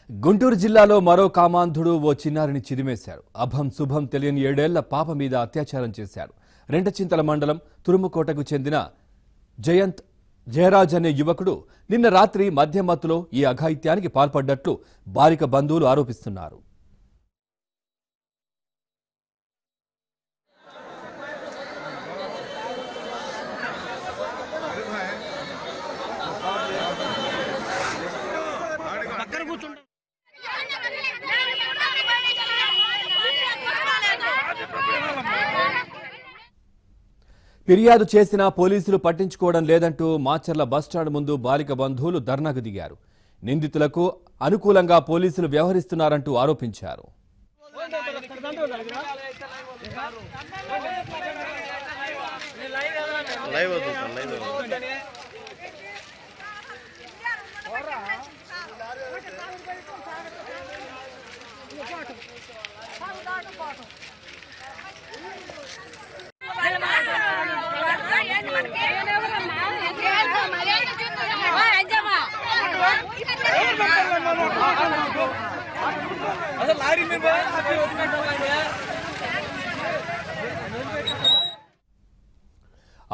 గుంటూరు జిల్లాలో మరో కామాంధుడు ఓ చిన్నారిని చిదిమేశాడు. అభం శుభం తెలియని 7 ఏళ్ల పాప మీద అత్యాచారం చేశాడు. రెంటచింతల మండలం తురుముకోటకు చెందిన జయరాజ్ అనే యువకుడు నిన్న రాత్రి మధ్యమత్తులో ఈ అఘాయిత్యానికి పాల్పడ్డట్లు బాలిక బంధువులు ఆరోపిస్తున్నారు. ఫిర్యాదు చేసినా పోలీసులు పట్టించుకోవడం లేదంటూ మాచర్ల బస్టాండ్ ముందు బాలిక బంధువులు ధర్నాకు దిగారు. నిందితులకు అనుకూలంగా పోలీసులు వ్యవహరిస్తున్నారంటూ ఆరోపించారు.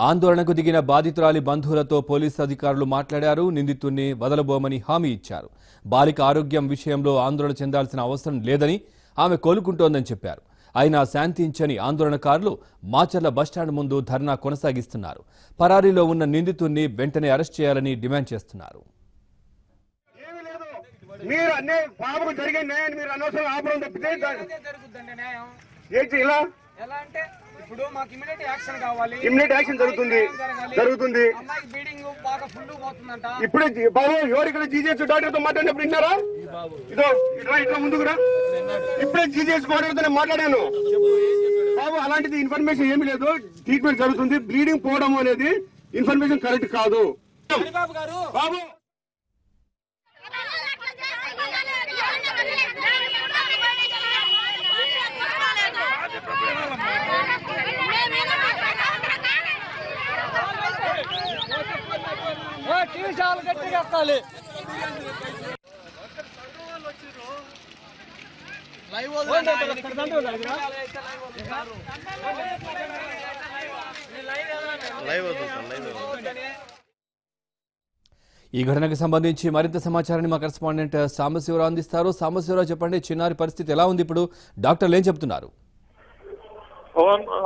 ఆందోళనకు దిగిన బాధితురాలి బంధువులతో పోలీసు అధికారులు మాట్లాడారు. నిందితుడిని వదలబోమని హామీ ఇచ్చారు. బాలిక ఆరోగ్యం విషయంలో ఆందోళన చెందాల్సిన అవసరం లేదని, ఆమె కోలుకుంటోందని చెప్పారు. అయినా శాంతించని ఆందోళనకారులు మాచర్ల బస్టాండ్ ముందు ధర్నా కొనసాగిస్తున్నారు. పరారీలో ఉన్న నిందితుడిని వెంటనే అరెస్ట్ చేయాలని డిమాండ్ చేస్తున్నారు. ఇప్పుడు మాకు ఇమిడియట్ యాక్షన్ కావాలి. ఇమిడియట్ యాక్షన్ జరుగుతుంది. అమ్మాయికి బ్లీడింగ్ బాగా ఫుల్ పోతుందంట. ఇప్పుడే బాబు ఎవరు ఇక్కడ జీజీఎస్ డాక్టర్ తో మాట్లాడినప్పుడు విన్నారా? ఇదో ఇట్లా ముందుకు రా. ఇప్పుడే జీజీఎస్ డాక్టర్ తో మాట్లాడాను బాబు. అలాంటిది ఇన్ఫర్మేషన్ ఏమీ లేదు. ట్రీట్మెంట్ జరుగుతుంది. బ్లీడింగ్ పోవడం అనేది ఇన్ఫర్మేషన్ కరెక్ట్ కాదు బాబు. ఈ ఘటనకు సంబంధించి మరింత సమాచారాన్ని మా కరెస్పాండెంట్ సాంబశివరావు అందిస్తారు. సాంబశివరావు, చెప్పండి, చిన్నారి పరిస్థితి ఎలా ఉంది? ఇప్పుడు డాక్టర్లు ఏం చెప్తున్నారు?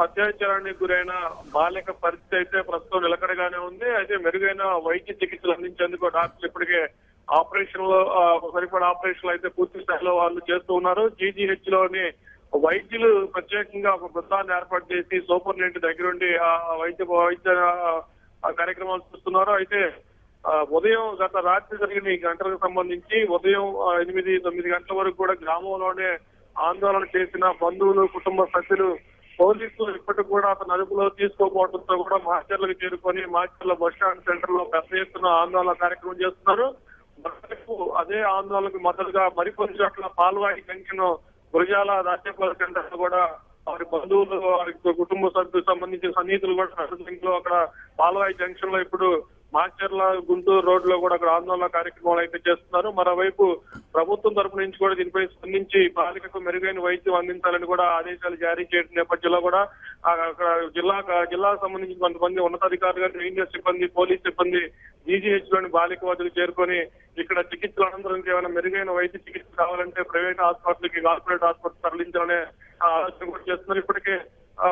అత్యాచారానికి గురైన బాలిక పరిస్థితి అయితే ప్రస్తుతం నిలకడగానే ఉంది. అయితే మెరుగైన వైద్య చికిత్సలు అందించేందుకు డాక్టర్లు ఇప్పటికే సరిపడా ఆపరేషన్లు అయితే పూర్తి స్థాయిలో వాళ్ళు చేస్తూ ఉన్నారు. జీజీహెచ్ లోని వైద్యులు ప్రత్యేకంగా ఒక బృందాన్ని ఏర్పాటు చేసి సూపరింటెండెంట్ దగ్గరుండి ఆ వైద్య కార్యక్రమాలు చూస్తున్నారు. అయితే ఉదయం గత రాత్రి జరిగిన ఈ గంటలకు సంబంధించి ఉదయం 8-9 గంటల వరకు కూడా గ్రామంలోనే ఆందోళన చేసిన బంధువులు, కుటుంబ సభ్యులు పోలీసులు ఇప్పటికి కూడా అతను అదుపులో తీసుకోకపోవడంతో కూడా మాచర్లకు చేరుకొని మాచర్ల బస్టాండ్ సెంటర్ లో పెద్ద ఎత్తున ఆందోళన కార్యక్రమం చేస్తున్నారు. అదే ఆందోళనకు మద్దతుగా మరికొన్ని చోట్ల పాల్వాయి జంక్షన్, గురజాల రాజ్యపాల సెంటర్ కూడా వారి బంధువులు, వారి కుటుంబ సభ్యులకు సంబంధించిన సన్నిహితులు కూడా అక్కడ పాల్వాయి జంక్షన్ లో ఇప్పుడు మాచర్ల గుంటూరు రోడ్ లో కూడా అక్కడ ఆందోళన కార్యక్రమాలు అయితే చేస్తున్నారు. మరోవైపు ప్రభుత్వం తరపు నుంచి కూడా దీనిపై స్పందించి బాలికకు మెరుగైన వైద్యం అందించాలని కూడా ఆదేశాలు జారీ చేయడం నేపథ్యంలో కూడా అక్కడ జిల్లాకు సంబంధించిన కొంతమంది ఉన్నతాధికారులు, రేంజర్ సిబ్బంది, పోలీస్ సిబ్బంది జీజీహెచ్ లోని బాలిక వద్దకు చేరుకొని ఇక్కడ చికిత్సల అనంతరం ఏమైనా మెరుగైన వైద్య చికిత్స కావాలంటే ప్రైవేట్ హాస్పిటల్కి, కార్పొరేట్ హాస్పిటల్ తరలించాలనే ఆలోచన కూడా చేస్తున్నారు. ఇప్పటికే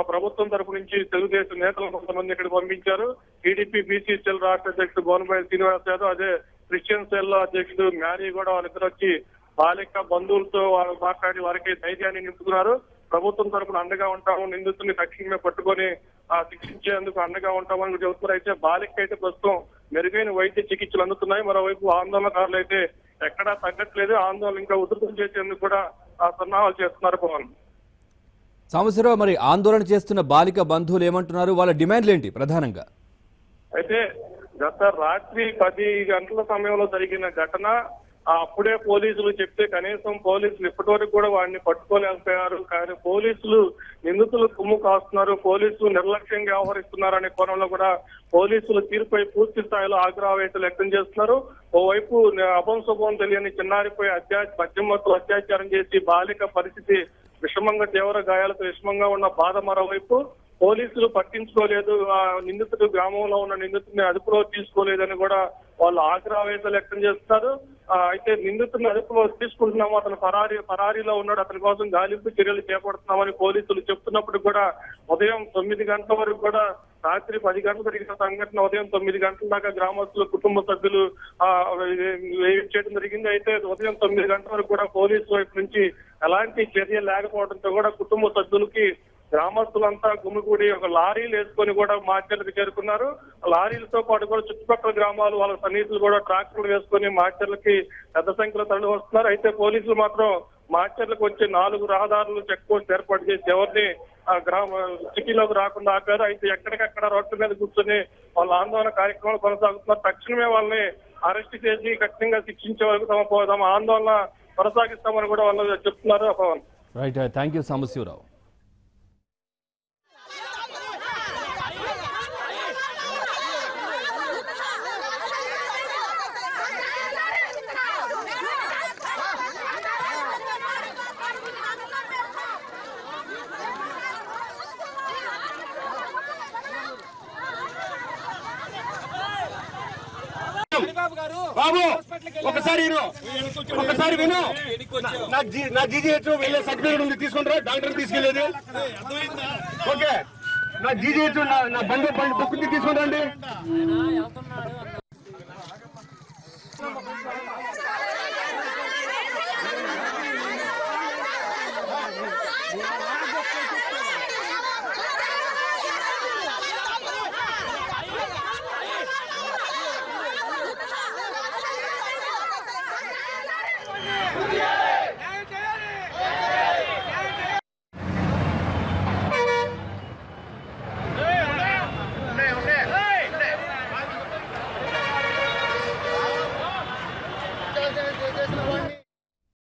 ప్రభుత్వం తరపు నుంచి తెలుగుదేశం నేతలు కొంతమంది ఇక్కడ పంపించారు. టీడీపీ బీసీ సెల్ రాష్ట్ర అధ్యక్షుడు బోనపల్లి శ్రీనివాస్ యాదవ్, అదే క్రిస్టియన్ సెల్ అధ్యక్షుడు మ్యారీ కూడా వాళ్ళిద్దరు వచ్చి బాలిక బంధువులతో వాళ్ళు మాట్లాడి వారికి ధైర్యాన్ని నింపుతున్నారు. ప్రభుత్వం తరపున అండగా ఉంటాము, నిందితుల్ని తక్షణమే పట్టుకొని శిక్షించేందుకు అండగా ఉంటామని చెబుతున్నారు. అయితే బాలిక అయితే ప్రస్తుతం మెరుగైన వైద్య చికిత్సలు అందుతున్నాయి. మరోవైపు ఆందోళనకారులు అయితే ఎక్కడా తగ్గట్లేదు. ఆందోళన ఇంకా ఉధృతం చేసేందుకు కూడా సన్నాహాలు చేస్తున్నారు. పవన్, సాంబశివరావు, మరి ఆందోళన చేస్తున్న బాలిక బంధువులు ఏమంటున్నారు? వాళ్ళ డిమాండ్లు ఏంటి ప్రధానంగా? అయితే గత రాత్రి 10 గంటల సమయంలో జరిగిన ఘటన అప్పుడే పోలీసులు చెప్తే కనీసం పోలీసులు ఇప్పటి వరకు కూడా వాడిని పట్టుకోలేకపోయారు. కానీ పోలీసులు నిందితులు కుమ్ము కాస్తున్నారు, పోలీసులు నిర్లక్ష్యంగా వ్యవహరిస్తున్నారు అనే కోణంలో కూడా పోలీసులు తీరుపై పూర్తి స్థాయిలో ఆగ్రహవేశాలు వ్యక్తం చేస్తున్నారు. ఓవైపు అపంశుభం తెలియని చిన్నారిపై మధ్యమత్తులు అత్యాచారం చేసి బాలిక పరిస్థితి విషమంగా తీవ్ర గాయాలతో విషమంగా ఉన్న బాధ మరోవైపు పోలీసులు పట్టించుకోలేదు, నిందితుడు గ్రామంలో ఉన్న నిందితుడిని అదుపులో తీసుకోలేదని కూడా వాళ్ళు ఆగ్రహవేశాలు వ్యక్తం చేస్తున్నారు. అయితే నిందితుడిని అదుపులో తీసుకుంటున్నాము, అతను పరారీలో ఉన్నాడు, అతని కోసం గాలింపు చర్యలు చేపడుతున్నామని పోలీసులు చెప్తున్నప్పుడు కూడా ఉదయం 9 గంటల వరకు కూడా రాత్రి 10 గంటలు జరిగిన సంఘటన ఉదయం 9 గంటల దాకా గ్రామస్తులు కుటుంబ సభ్యులు చేయడం జరిగింది. అయితే ఉదయం 9 గంటల వరకు కూడా పోలీసు వైపు నుంచి ఎలాంటి చర్య లేకపోవడంతో కూడా కుటుంబ సభ్యులకి గ్రామస్తులంతా గుమిగూడి ఒక లారీలు వేసుకొని కూడా మార్చర్లకు చేరుకున్నారు. లారీలతో పాటు కూడా చుట్టుపక్కల గ్రామాలు వాళ్ళ సన్నిహితులు కూడా ట్రాక్టర్లు వేసుకొని మార్చర్లకి పెద్ద సంఖ్యలో తరలి వస్తున్నారు. అయితే పోలీసులు మాత్రం మార్చర్లకు వచ్చి 4 రహదారులు చెక్ పోస్ట్ ఏర్పాటు చేసి ఎవరిని సిటీలోకి రాకుండా ఆపారు. అయితే ఎక్కడికక్కడ రోడ్ల మీద కూర్చొని వాళ్ళ ఆందోళన కార్యక్రమాలు కొనసాగుతున్నారు. తక్షణమే వాళ్ళని అరెస్ట్ చేసి కఠినంగా శిక్షించే వరకు తమ ఆందోళన కొనసాగిస్తామని కూడా వాళ్ళు చెప్తున్నారు. Pawan, right, thank you Sambasivarao. బాబు ఒకసారి విను, నా జీజీహెచ్ వెళ్ళే సర్టిఫికేట్ ఉంది, తీసుకుంటారా? డాక్టర్ తీసుకెళ్లేది. ఓకే, నా జీజీహెచ్ నా బండి బుక్ తీసుకుంటారండి.